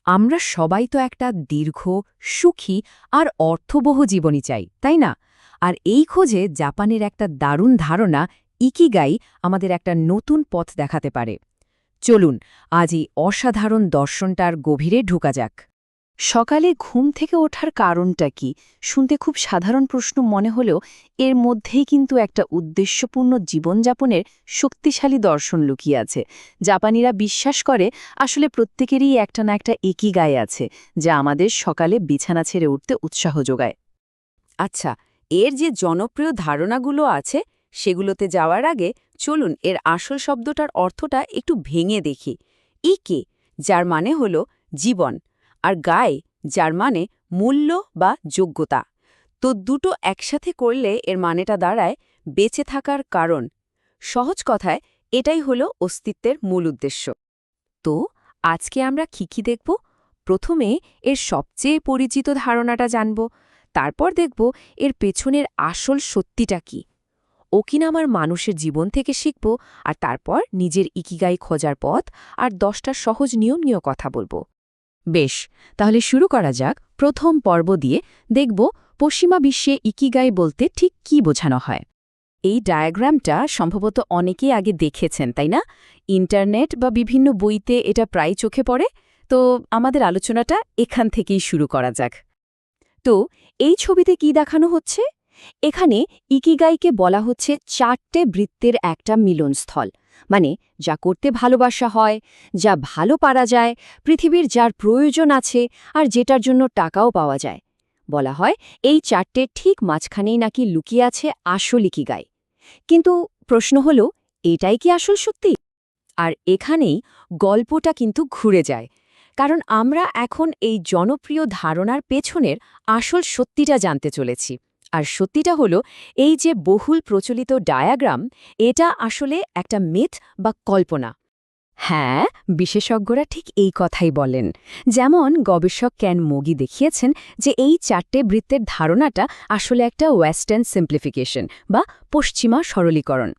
আমরা সবাই তো একটা দীর্ঘ, সুখী আর অর্থবহ জীবনই চাই, তাই না? আর এই খোঁজে জাপানের একটা দারুণ ধারণা ইকিগাই আমাদের একটা নতুন পথ দেখাতে পারে। চলুন আজ এই অসাধারণ দর্শনটার গভীরে ঢোকা যাক। সকালে ঘুম থেকে ওঠার কারণটা কি শুনতে খুব সাধারণ প্রশ্ন মনে হলেও এর মধ্যেই কিন্তু একটা উদ্দেশ্যপূর্ণ জীবনযাপনের শক্তিশালী দর্শন লুকিয়ে আছে। জাপানিরা বিশ্বাস করে আসলে প্রত্যেকেরই একটা না একটা ইকিগাই আছে, যা আমাদের সকালে বিছানা ছেড়ে উঠতে উৎসাহ যোগায়। আচ্ছা, এর যে জনপ্রিয় ধারণাগুলো আছে সেগুলোতে যাওয়ার আগে চলুন এর আসল শব্দটার অর্থটা একটু ভেঙে দেখি। ইকে, যার মানে হলো জীবন, আর গাই, যার মানে মূল্য বা যোগ্যতা। তো দুটো একসাথে করলে এর মানেটা দাঁড়ায় বেঁচে থাকার কারণ। সহজ কথায় এটাই হলো অস্তিত্বের মূল উদ্দেশ্য। তো আজকে আমরা কি দেখব? প্রথমে এর সবচেয়ে পরিচিত ধারণাটা জানব, তারপর দেখব এর পেছনের আসল সত্যিটা কি। ওকিনাওয়ার মানুষের জীবন থেকে শিখব, আর তারপর নিজের ইকিগাই খোঁজার পথ আর 10টা সহজ নিয়ম নিয়ে কথা বলবো। বেশ, তাহলে শুরু করা যাক প্রথম পর্ব দিয়ে। দেখব পশ্চিমা বিশ্বে ইকিগাই বলতে ঠিক কি বোঝানো হয়। এই ডায়াগ্রামটা সম্ভবত অনেকেই আগে দেখেছেন, তাই না? ইন্টারনেট বা বিভিন্ন বইতে এটা প্রায় চোখে পড়ে। তো আমাদের আলোচনাটা এখান থেকেই শুরু করা যাক। তো এই ছবিতে কি দেখানো হচ্ছে? এখানে ইকিগাইকে বলা হচ্ছে 4টে বৃত্তের একটা মিলনস্থল। মানে যা করতে ভালোবাসা হয়, যা ভালো পারা যায়, পৃথিবীর যার প্রয়োজন আছে, আর যেটার জন্য টাকাও পাওয়া যায়। বলা হয় এই 4টে ঠিক মাঝখানেই নাকি লুকিয়ে আছে আসল ইকিগাই। কিন্তু প্রশ্ন হল, এটাই কি আসল সত্যি? আর এখানেই গল্পটা কিন্তু ঘুরে যায়, কারণ আমরা এখন এই জনপ্রিয় ধারণার পেছনের আসল সত্যিটা জানতে চলেছি। আর সত্যিটা হলো এই যে বহুল প্রচলিত ডায়াগ্রাম, এটা আসলে একটা মিথ বা কল্পনা। হ্যাঁ, বিশেষজ্ঞরা ঠিক এই কথাই বলেন। যেমন গবেষক ক্যান মোগি দেখিয়েছেন যে এই 4টে বৃত্তের ধারণাটা আসলে একটা ওয়েস্টার্ন সিম্পলিফিকেশন বা পশ্চিমা সরলীকরণ।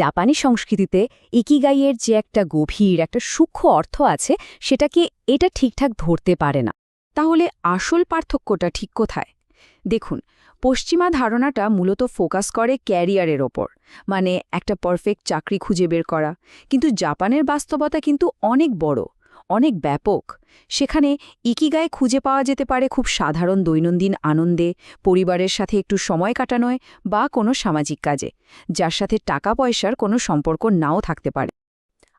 জাপানি সংস্কৃতিতে ইকিগাইয়ের যে একটা গভীর, একটা সূক্ষ্ম অর্থ আছে, সেটাকে এটা ঠিকঠাক ধরতে পারে না। তাহলে আসল পার্থক্যটা ঠিক কোথায়? দেখুন, পশ্চিমা ধারণাটা মূলত ফোকাস করে ক্যারিয়ারের ওপর, মানে একটা পারফেক্ট চাকরি খুঁজে বের করা। কিন্তু জাপানের বাস্তবতা কিন্তু অনেক বড়, অনেক ব্যাপক। সেখানে ইকিগাই খুঁজে পাওয়া যেতে পারে খুব সাধারণ দৈনন্দিন আনন্দে, পরিবারের সাথে একটু সময় কাটানোয় বা কোনো সামাজিক কাজে, যার সাথে টাকা পয়সার কোনো সম্পর্ক নাও থাকতে পারে।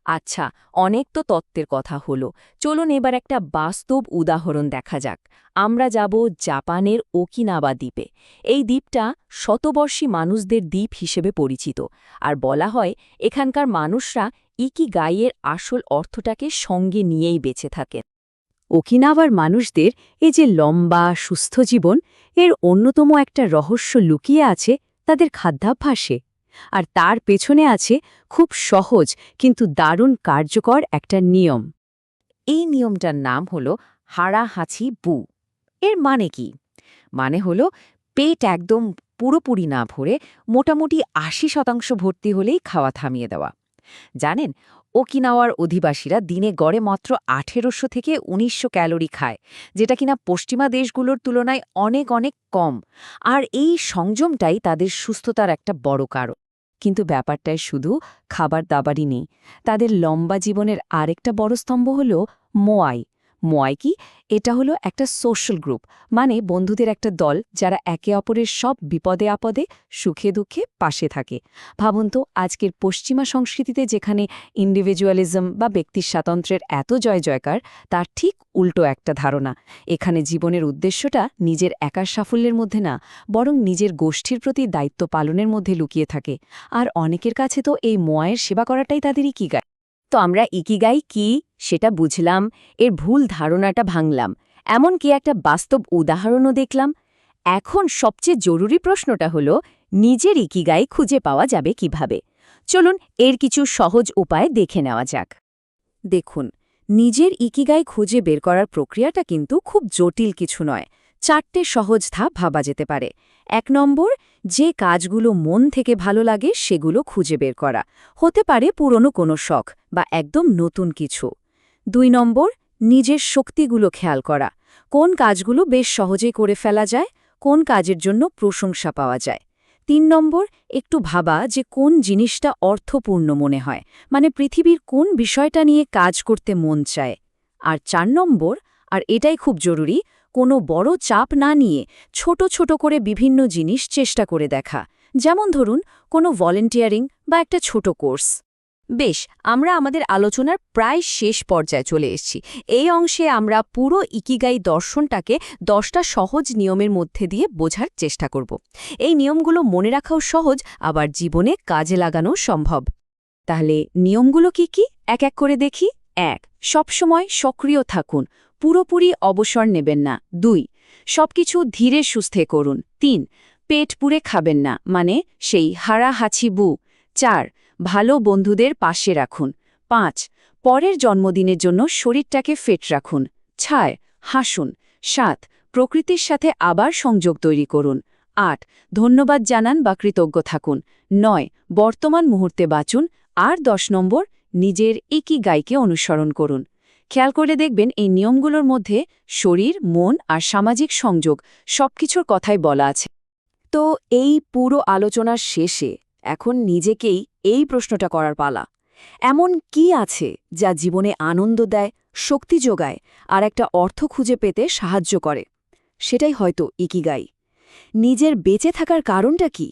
আচ্ছা, অনেক তো তত্ত্বের কথা হলো। চলুন এবার একটা বাস্তব উদাহরণ দেখা যাক। আমরা যাব জাপানের ওকিনাওয়া দ্বীপে। এই দ্বীপটা শতবর্ষী মানুষদের দ্বীপ হিসেবে পরিচিত, আর বলা হয় এখানকার মানুষরা ইকিগাইয়ের আসল অর্থটাকে সঙ্গে নিয়েই বেঁচে থাকেন। ওকিনাওয়ার মানুষদের এই যে লম্বা, সুস্থ জীবন, এর অন্যতম একটা রহস্য লুকিয়ে আছে তাদের খাদ্যাভ্যাসে। আর তার পেছনে আছে খুব সহজ কিন্তু দারুণ কার্যকর একটা নিয়ম। এই নিয়মটার নাম হল হারা হাঁচি বু। এর মানে কি? মানে হলো পেট একদম পুরোপুরি না ভরে মোটামুটি ৮০% ভর্তি হলেই খাওয়া থামিয়ে দেওয়া। জানেন, ওকিনাওয়ার অধিবাসীরা দিনে গড়ে মাত্র ১৮০০ থেকে ১৯০০ ক্যালোরি খায়, যেটা কিনা পশ্চিমা দেশগুলোর তুলনায় অনেক অনেক কম। আর এই সংযমটাই তাদের সুস্থতার একটা বড় কারণ। কিন্তু ব্যাপারটায় শুধু খাবার দাবারই নেই। তাদের লম্বা জীবনের আরেকটা বড় স্তম্ভ হল মোয়াই। মোয়াই কি? এটা হলো একটা সোশ্যাল গ্রুপ, মানে বন্ধুদের একটা দল যারা একে অপরের সব বিপদে আপদে, সুখে দুঃখে পাশে থাকে। ভাবুন তো, আজকের পশ্চিমা সংস্কৃতিতে যেখানে ইন্ডিভিজুয়ালিজম বা ব্যক্তির স্বাতন্ত্র্যের এত জয় জয়কার, তার ঠিক উল্টো একটা ধারণা। এখানে জীবনের উদ্দেশ্যটা নিজের একার সাফল্যের মধ্যে না, বরং নিজের গোষ্ঠীর প্রতি দায়িত্ব পালনের মধ্যে লুকিয়ে থাকে। আর অনেকের কাছে তো এই মোয়ায়ের সেবা করাটাই তাদের ইকিগাই। তো আমরা ইকিগাই কি সেটা বুঝলাম, এর ভুল ধারণাটা ভাঙলাম, এমনকি একটা বাস্তব উদাহরণও দেখলাম। এখন সবচেয়ে জরুরি প্রশ্নটা হলো, নিজের ইকিগাই খুঁজে পাওয়া যাবে কিভাবে? চলুন এর কিছু সহজ উপায় দেখে নেওয়া যাক। দেখুন, নিজের ইকিগাই খুঁজে বের করার প্রক্রিয়াটা কিন্তু খুব জটিল কিছু নয়। 4টে সহজ ধাপ ভাবা যেতে পারে। ১ নম্বর, যে কাজগুলো মন থেকে ভালো লাগে সেগুলো খুঁজে বের করা। হতে পারে পুরনো কোনো শখ বা একদম নতুন কিছু। ২ নম্বর, নিজের শক্তিগুলো খেয়াল করা, কোন কাজগুলো বেশ সহজেই করে ফেলা যায়, কোন কাজের জন্য প্রশংসা পাওয়া যায়। ৩ নম্বর, একটু ভাবা যে কোন জিনিসটা অর্থপূর্ণ মনে হয়, মানে পৃথিবীর কোন বিষয়টা নিয়ে কাজ করতে মন চায়। আর ৪ নম্বর, আর এটাই খুব জরুরি, কোনো বড় চাপ না নিয়ে ছোট ছোট করে বিভিন্ন জিনিস চেষ্টা করে দেখা, যেমন ধরুন কোনো ভলেন্টিয়ারিং বা একটা ছোট কোর্স। বেশ, আমরা আমাদের আলোচনার প্রায় শেষ পর্যায়ে চলে এসেছি। এই অংশে আমরা পুরো ইকিগাই দর্শনটাকে 10টা সহজ নিয়মের মধ্যে দিয়ে বোঝার চেষ্টা করব। এই নিয়মগুলো মনে রাখাও সহজ, আবার জীবনে কাজে লাগানো সম্ভব। তাহলে নিয়মগুলো কি কি এক এক করে দেখি। ১. সবসময় সক্রিয় থাকুন, পুরোপুরি অবসর নেবেন না। ২. সবকিছু ধীরে সুস্থে করুন। ৩. পেট পুরে খাবেন না, মানে সেই হাড়াহাছি বু। ৪. ভালো বন্ধুদের পাশে রাখুন। ৫. পরের জন্মদিনের জন্য শরীরটাকে ফিট রাখুন। ৬. হাসুন। ৭. প্রকৃতির সাথে আবার সংযোগ তৈরি করুন। ৮. ধন্যবাদ জানান বা কৃতজ্ঞ থাকুন। ৯. বর্তমান মুহূর্তে বাঁচুন। আর ১০ নম্বর, নিজের ইকিগাইকে অনুসরণ করুন। খেয়াল করে দেখবেন এই নিয়মগুলোর মধ্যে শরীর, মন আর সামাজিক সংযোগ সবকিছুর কথাই বলা আছে। তো এই পুরো আলোচনার শেষে এখন নিজেকেই এই প্রশ্নটা করার পালা, এমন কি আছে যা জীবনে আনন্দ দেয়, শক্তি যোগায় আর একটা অর্থ খুঁজে পেতে সাহায্য করে? সেটাই হয়তো ইকিগাই। নিজের বেঁচে থাকার কারণটা কি?